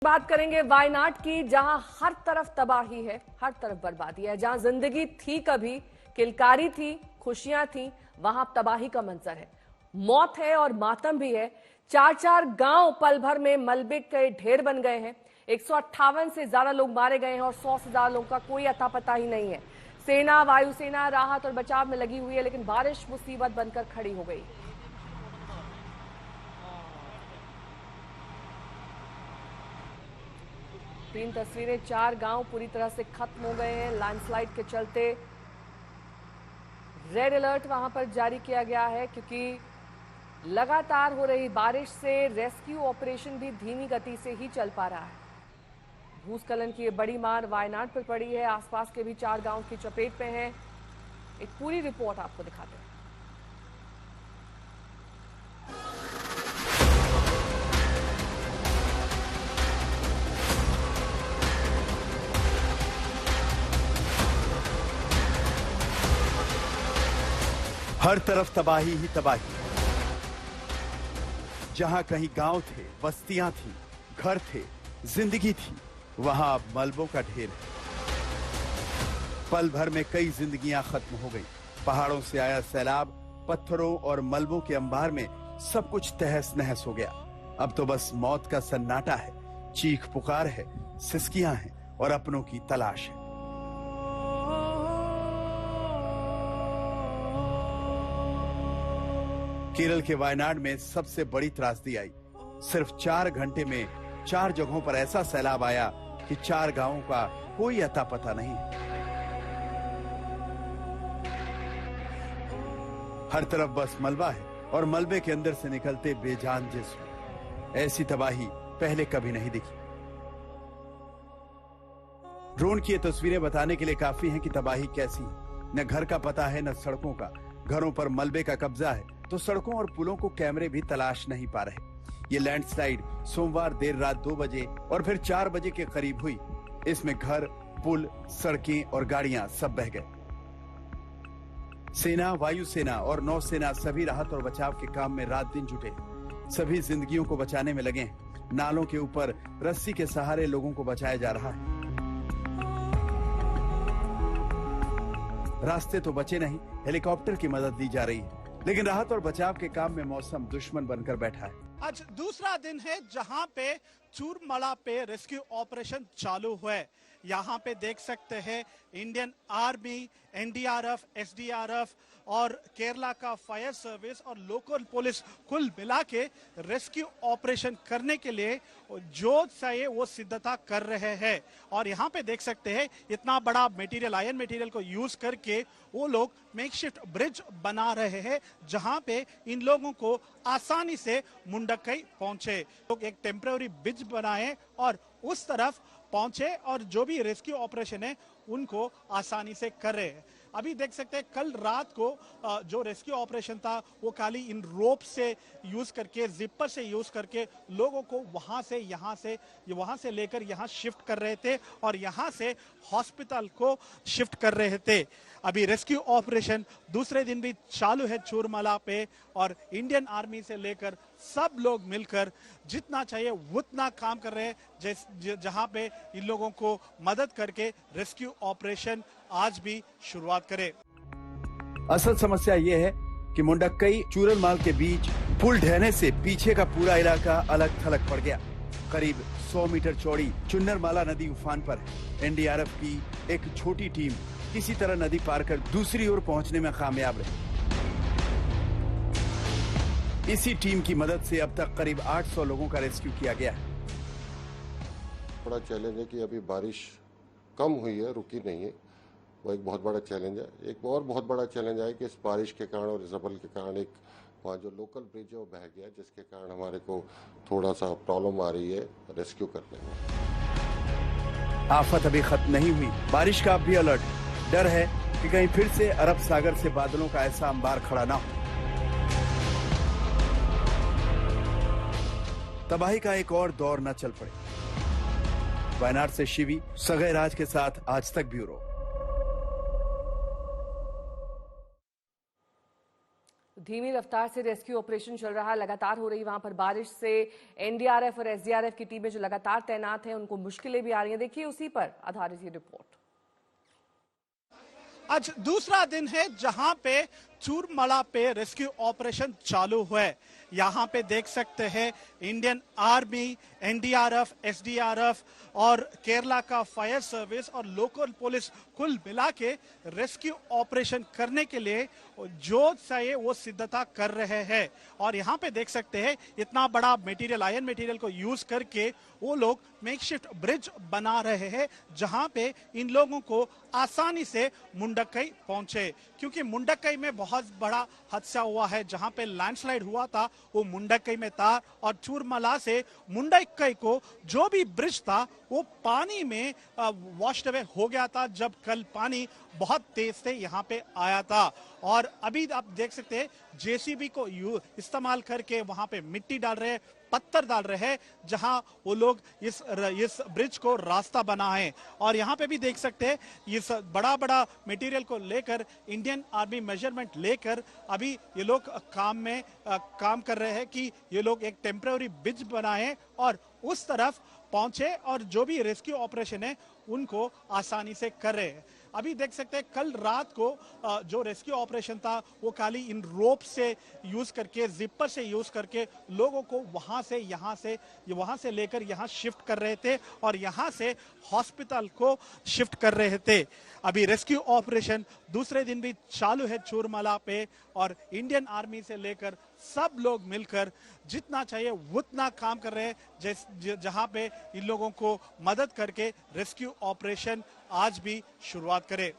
बात करेंगे वायनाड की, जहां हर तरफ तबाही है, हर तरफ बर्बादी है। जहां जिंदगी थी, कभी किलकारी थी, खुशियां थी, वहां तबाही का मंजर है, मौत है और मातम भी है। 4-4 गांव पल भर में मलबे के ढेर बन गए हैं। 158 से ज्यादा लोग मारे गए हैं और 100 से ज्यादा लोगों का कोई अता पता ही नहीं है। सेना, वायुसेना राहत और बचाव में लगी हुई है, लेकिन बारिश मुसीबत बनकर खड़ी हो गई। तीन तस्वीरें, 4 गांव पूरी तरह से खत्म हो गए हैं। लैंडस्लाइड के चलते रेड अलर्ट वहां पर जारी किया गया है, क्योंकि लगातार हो रही बारिश से रेस्क्यू ऑपरेशन भी धीमी गति से ही चल पा रहा है। भूस्खलन की ये बड़ी मार वायनाड पर पड़ी है। आसपास के भी 4 गांव की चपेट में है। एक पूरी रिपोर्ट आपको दिखाते हैं। हर तरफ तबाही ही तबाही। जहां कहीं गांव थे, बस्तियां थी, घर थे, जिंदगी थी, वहां अब मलबों का ढेर है। पल भर में कई जिंदगियां खत्म हो गई। पहाड़ों से आया सैलाब, पत्थरों और मलबों के अंबार में सब कुछ तहस नहस हो गया। अब तो बस मौत का सन्नाटा है, चीख पुकार है, सिसकियां हैं और अपनों की तलाश है। केरल के वायनाड में सबसे बड़ी त्रासदी आई। सिर्फ 4 घंटे में 4 जगहों पर ऐसा सैलाब आया कि 4 गांवों का कोई अता पता नहीं। हर तरफ बस मलबा है और मलबे के अंदर से निकलते बेजान जिस्म। ऐसी तबाही पहले कभी नहीं दिखी। ड्रोन की ये तस्वीरें बताने के लिए काफी हैं कि तबाही कैसी है। न घर का पता है, न सड़कों का। घरों पर मलबे का कब्जा है तो सड़कों और पुलों को कैमरे भी तलाश नहीं पा रहे। ये लैंडस्लाइड सोमवार देर रात 2 बजे और फिर 4 बजे के करीब हुई। इसमें घर, पुल, सड़कें और गाड़ियां सब बह गए। सेना, वायुसेना और नौसेना सभी राहत और बचाव के काम में रात दिन जुटे। सभी जिंदगियों को बचाने में लगे हैं। नालों के ऊपर रस्सी के सहारे लोगों को बचाया जा रहा है। रास्ते तो बचे नहीं, हेलीकॉप्टर की मदद ली जा रही है, लेकिन राहत और बचाव के काम में मौसम दुश्मन बनकर बैठा है। आज दूसरा दिन है जहां पे चूरमला पे रेस्क्यू ऑपरेशन चालू हुआ है। यहाँ पे देख सकते हैं इंडियन आर्मी, एनडीआरएफ, एसडीआरएफ और केरला का फायर सर्विस और लोकल पुलिस कुल मिला के रेस्क्यू ऑपरेशन करने के लिए जो चाहिए वो सिद्धता कर रहे हैं। और यहाँ पे देख सकते हैं इतना बड़ा मटेरियल, आयरन मटेरियल को यूज करके वो लोग मेकशिफ्ट ब्रिज बना रहे हैं, जहां पे इन लोगों को आसानी से मुंडकई पहुंचे। लोग एक टेम्पररी ब्रिज बनाए और उस तरफ पहुंचे और जो भी रेस्क्यू ऑपरेशन है उनको आसानी से कर रहे हैं। अभी देख सकते हैं कल रात को जो रेस्क्यू ऑपरेशन था वो खाली इन रोप से यूज करके, जिपर से यूज करके लोगों को वहां से लेकर यहाँ शिफ्ट कर रहे थे और यहाँ से हॉस्पिटल को शिफ्ट कर रहे थे। अभी रेस्क्यू ऑपरेशन दूसरे दिन भी चालू है चूरमला पे और इंडियन आर्मी से लेकर सब लोग मिलकर जितना चाहिए उतना काम कर रहे हैं, जहां पे इन लोगों को मदद करके रेस्क्यू ऑपरेशन आज भी शुरुआत करे। असल समस्या यह है कि मुंडक्कई चूरनमाल के बीच पुल ढहने से पीछे का पूरा इलाका अलग थलग पड़ गया। करीब 100 मीटर चौड़ी चुन्नरमाला नदी उफान पर है। एनडीआरएफ की एक छोटी टीम किसी तरह नदी पार कर दूसरी ओर पहुंचने में कामयाब रही। इसी टीम की मदद से अब तक करीब 800 लोगों का रेस्क्यू किया गया है। बड़ा चैलेंज है कि अभी बारिश कम हुई है, रुकी नहीं है, वो एक बहुत बड़ा चैलेंज है। एक और बहुत बड़ा चैलेंज है कि इस बारिश के कारण और इस के कारण एक वहाँ जो लोकल ब्रिज है वो बह गया, जिसके कारण हमारे को थोड़ा सा प्रॉब्लम आ रही है रेस्क्यू करने में। आफत अभी खत्म नहीं हुई, बारिश का अब भी अलर्ट। डर है कि कहीं फिर से अरब सागर से बादलों का ऐसा अंबार खड़ा ना हो। तबाही का एक और दौर न चल पड़े। वायनाड से शिवी सगैराज के साथ आज तक ब्यूरो। धीमी रफ्तार से रेस्क्यू ऑपरेशन चल रहा है, लगातार हो रही वहां पर बारिश से एनडीआरएफ और एसडीआरएफ की टीमें जो लगातार तैनात हैं उनको मुश्किलें भी आ रही हैं। देखिए उसी पर आधारित ये रिपोर्ट। आज दूसरा दिन है जहां पे चूरमला पे रेस्क्यू ऑपरेशन चालू हुआ है। यहाँ पे देख सकते हैं इंडियन आर्मी, एनडीआरएफ, एसडीआरएफ और केरला का फायर सर्विस और लोकल पुलिस कुल मिला के रेस्क्यू ऑपरेशन करने के लिए जो चाहिए वो सिद्धता कर रहे हैं। और यहाँ पे देख सकते हैं इतना बड़ा मटेरियल, आयरन मटेरियल को यूज करके वो लोग मेकशिफ्ट ब्रिज बना रहे हैं जहां पे इन लोगों को आसानी से मुंडकई पहुंचे, क्योंकि मुंडकई में बहुत बड़ा हादसा हुआ है। जहां पे लैंडस्लाइड हुआ था वो मुंडकई में था और चूरमला से मुंडकई को जो भी ब्रिज था वो पानी में वॉश्ड अवे हो गया था जब कल पानी बहुत तेज से यहाँ पे आया था। और अभी आप देख सकते हैं जेसीबी को इस्तेमाल करके वहां पे मिट्टी डाल रहे हैं, पत्थर डाल रहे हैं जहां वो लोग इस ब्रिज को रास्ता बना है। और यहाँ पे भी देख सकते हैं इस बड़ा बड़ा मटेरियल को लेकर इंडियन आर्मी मेजरमेंट लेकर अभी ये लोग काम कर रहे हैं कि ये लोग एक टेम्पररी ब्रिज बनाए और उस तरफ पहुंचे और जो भी रेस्क्यू ऑपरेशन है उनको आसानी से कर रहे हैं। अभी देख सकते हैं कल रात को जो रेस्क्यू ऑपरेशन था वो खाली इन रोप से यूज करके, जिपर से यूज करके लोगों को वहां से लेकर यहाँ शिफ्ट कर रहे थे और यहाँ से हॉस्पिटल को शिफ्ट कर रहे थे। अभी रेस्क्यू ऑपरेशन दूसरे दिन भी चालू है चूरमला पे और इंडियन आर्मी से लेकर सब लोग मिलकर जितना चाहिए उतना काम कर रहे हैं जहां पे इन लोगों को मदद करके रेस्क्यू ऑपरेशन आज भी शुरुआत करे।